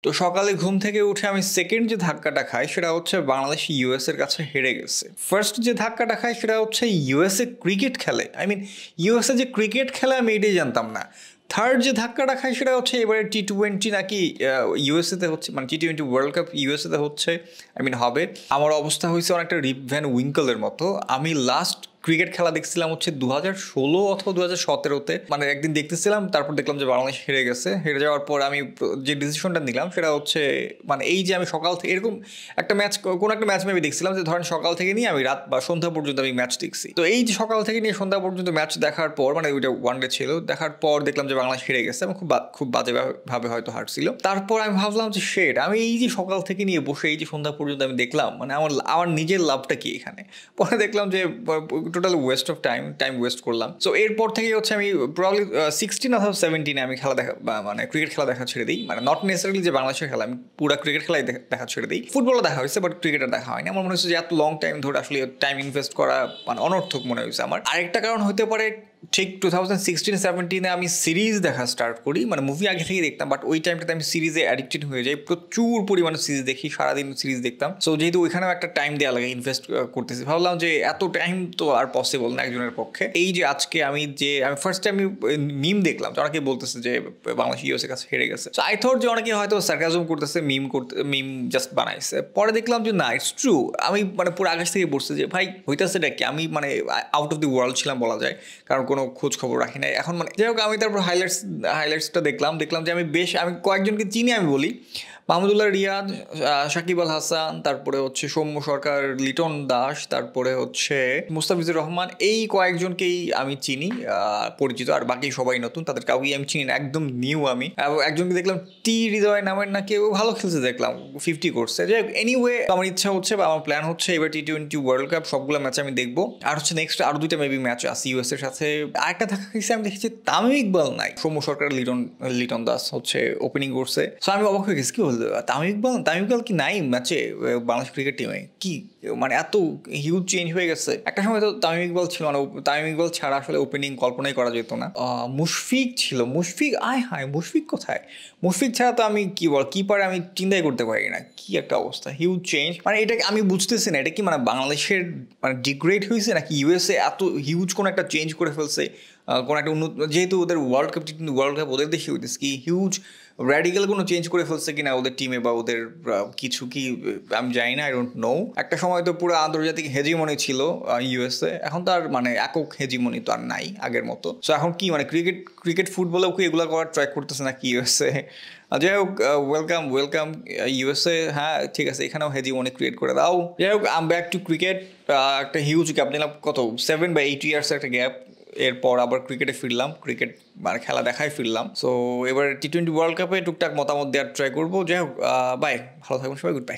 তো সকালে ঘুম থেকে উঠে আমি সেকেন্ড যে ধাক্কাটা খাই সেটা হচ্ছে বাংলাদেশ ইউএস এর কাছে হেরে গেছে। ফার্স্ট যে ধাক্কাটা খাই সেটা হচ্ছে ইউএসএ ক্রিকেট খেলে। আই মিন ইউএসএ যে ক্রিকেট খেলে আমি এটাই জানতাম না। থার্ড যে ধাক্কাটা খাই সেটা হচ্ছে এবারে টি-20 নাকি ইউএসএতে হচ্ছে, মানে টি-20 ওয়ার্ল্ড কাপ ইউএসএতে হচ্ছে, আই মিন হবে। আমার অবস্থা হয়েছে অনেকটা রিপ ভ্যান উইঙ্কলের মতো। আমি লাস্ট ক্রিকেট খেলা দেখছিলাম হচ্ছে 2016 অথবা 2017-তে, মানে একদিন দেখতেছিলাম, তারপর দেখলাম যে বাংলাদেশ হেরে গেছে। হেরে যাওয়ার পর আমি যে ডিসিশনটা নিলাম সেটা হচ্ছে, মানে এই যে আমি সকাল থেকে এরকম একটা ম্যাচ, কোনো একটা ম্যাচ আমি দেখছিলাম যে ধরেন সকাল থেকে নিয়ে আমি রাত বা সন্ধ্যা পর্যন্ত আমি ম্যাচ দেখছি। তো এই যে সকাল থেকে নিয়ে সন্ধ্যা পর্যন্ত ম্যাচ দেখার পর, মানে ওইটা ওয়ানডে ছিল, দেখার পর দেখলাম যে বাংলাদেশ হেরে গেছে এবং খুব বাজে ভাবে হয়তো হারছিল। তারপর আমি ভাবলাম যে শেট, আমি এই যে সকাল থেকে নিয়ে বসে এই যে সন্ধ্যা পর্যন্ত আমি দেখলাম, মানে আমার নিজের লাভটা কি এখানে? পরে দেখলাম যে total West of time waste করলাম। সো এরপর থেকে হচ্ছে আমি প্রবলি 16 অথবা 17-এ আমি খেলা দেখা, মানে ক্রিকেট খেলা দেখা ছেড়ে দিই। মানে নট নেসেসারিলি যে বাংলাদেশের খেলা, আমি পুরো ক্রিকেট খেলাই দেখা ছেড়ে দিই। ফুটবলও দেখা হয়েছে বাট ক্রিকেটার দেখা হয়নি। আমার মনে হচ্ছে যে এত লং টাইম ধরে আসলে টাইম ইনভেস্ট করা মানে অনর্থক মনে হয়েছে আমার। আরেকটা কারণ হতে পারে, ঠিক 2016-17-এ আমি সিরিজ দেখা স্টার্ট করি। মানে মুভি আগে থেকেই দেখতাম বাট ওই টাইমটাতে আমি সিরিজে অ্যাডিক্টেড হয়ে যাই, প্রচুর পরিমাণে সিরিজ দেখি, সারাদিন সিরিজ দেখতাম। সো যেহেতু ওইখানেও একটা টাইম দেওয়া লাগে, ইনভেস্ট করতেছি, ভাবলাম যে এত টাইম তো আর পসিবল না একজনের পক্ষে। এই যে আজকে আমি ফার্স্ট টাইম মিম দেখলাম, তো অনেকে বলতেছে যে বাংলাদেশ ইউএসএর কাছে হেরে গেছে। সো আই থট যে অনেকে হয়তো সার্কাজম করতেছে, মিম জাস্ট বানাইছে। পরে দেখলাম যে না, ইটস ট্রু। আমি মানে পুরো আকাশ থেকে পড়ছে যে ভাই হইতেছেটা কি, আমি মানে আউট অফ দি ওয়ার্ল্ড ছিলাম বলা যায়, কারণ কোনো খোঁজ খবর রাখি নাই এখন। মানে যাই হোক, আমি তারপর হাইলাইটসটা দেখলাম যে আমি কয়েকজনকে চিনি। আমি বলি মাহমুদুল্লাহ রিয়াদ, সাকিব আল হাসান, তারপরে হচ্ছে সৌম্য সরকার, লিটন দাস, তারপরে হচ্ছে মুস্তাফিজুর রহমান, এই কয়েকজনকেই আমি চিনি পরিচিত। আর বাকি সবাই নতুন, তাদের কাউকেই আমি চিনি না, একদম নিউ আমি। একজনকে দেখলাম হৃদয় নামের না, কেউ ভালো খেলছে দেখলাম, 50 করছে। যাই হোক, এনিওয়ে আমার ইচ্ছা হচ্ছে বা আমার প্ল্যান হচ্ছে এবার টি-20 ওয়ার্ল্ড কাপ সবগুলো ম্যাচ আমি দেখবো। আর হচ্ছে নেক্সট আরো 2টা মেবি ম্যাচ আছে ইউএস এর সাথে। আরেকটা দেখা গেছে আমি দেখেছি তামিম ইকবাল নাই, সৌম্য সরকার, লিটন দাস হচ্ছে ওপেনিং করছে। সো আমি অবাক হয়ে গেছি, কি বলতো তামিম ইকবাল কি নাই ম্যাচে বাংলাদেশ ক্রিকেট টিমে? কি মানে এত হিউজ চেঞ্জ হয়ে গেছে। একটা সময় তো তামিম ইকবাল ছিল, মানে তামিম ইকবাল ছাড়া আসলে ওপেনিং কল্পনাই করা যেত না। মুশফিক ছিল, মুশফিক কোথায়? মুশফিক ছাড়া তো আমি কিপারে আমি চিন্তাই করতে পারি না। কি একটা অবস্থা, হিউজ চেঞ্জ। মানে এটা আমি বুঝতেছি না, এটা কি মানে বাংলাদেশের মানে ডিগ্রেড হয়েছে নাকি ইউএসএ এত হিউজ কোনো একটা চেঞ্জ করে ফেলছে, কোনো একটা উন্নত, যেহেতু ওদের ওয়ার্ল্ড কাপ ওদের দেশে হইতেছে, কি হিউজ র্যাডিক্যাল কোনো চেঞ্জ করে ফেলছে কিনা ওদের টিমে বা ওদের কিছু, কি আমি জানি না, আই ডোন্ট নো। একটা সময় তো পুরো আন্তর্জাতিক হেজিমনি ছিল ইউএসএ, এখন তো আর মানে একক হেজিমনি তো আর নাই আগের মতো। সো এখন কি মানে ক্রিকেট ফুটবলেও কি এগুলো করার ট্রাই করতেছে নাকি ইউএসএ? যাই হোক, ওয়েলকাম ইউএসএ। হ্যাঁ ঠিক আছে, এখানেও হেজিমনি ক্রিয়েট করে দাও। যাই হোক, আম ব্যাক টু ক্রিকেট। একটা হিউজ গ্যাপ নিলাম, কত 7 বা 8 ইয়ার্স একটা গ্যাপ। এরপর আবার ক্রিকেটে ফিরলাম, ক্রিকেট মানে খেলা দেখাই ফিরলাম। সো এবার টি-20 ওয়ার্ল্ড কাপে টুকটাক মতামত দেওয়ার ট্রাই করবো। যাই হোক, বাই, ভালো থাকবেন সবাই, গুড বাই।